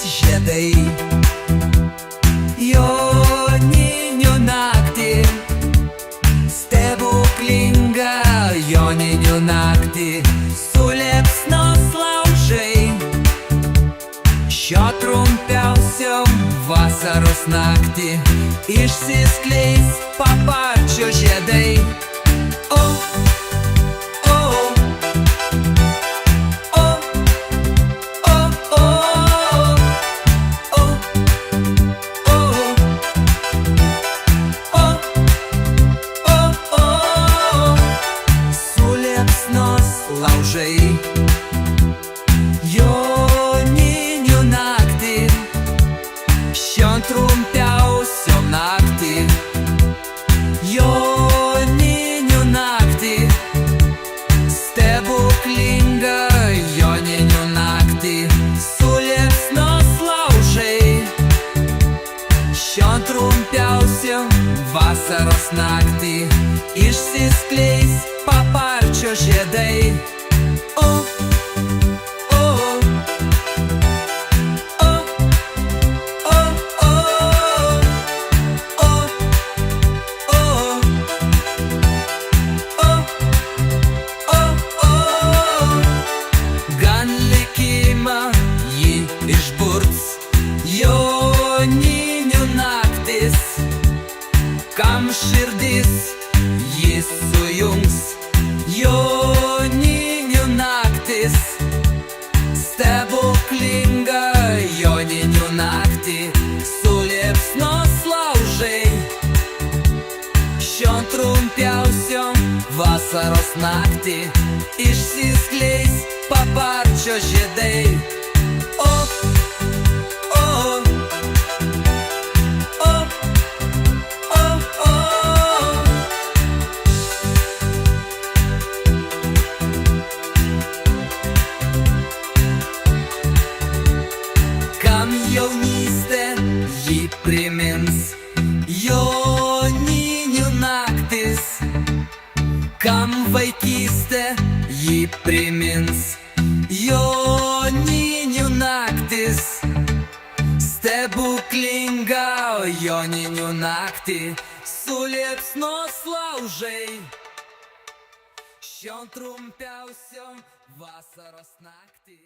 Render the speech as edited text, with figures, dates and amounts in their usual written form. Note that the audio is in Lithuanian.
žiedai. Joninių naktį, stebuklingą joninių naktį, suliepsnos laužai. Šio trumpiausio vasaros naktį išsiskleis paparčio žiedai. Laužai joninių naktį, šion trumpiausiom naktį, joninių naktį, stebuklingą joninių naktį, suliepsnos laužai. Šion trumpiausiom vasaros naktį išsiskleis paparčio žiedai. Gan likimą jį išburts joninių naktis, kam širdis jis sujungs. Joninių naktis, stebuklinga joninių naktį, suliepsnos laužai. Šion trumpiausiom vasaros naktį išsiskleis paparčio žiedai. Jaunystė jį primins joninių naktis, kam vaikystė jį primins joninių naktis, stebuklinga joninių naktį, suliepsnos laužai. Šion trumpiausiom vasaros naktį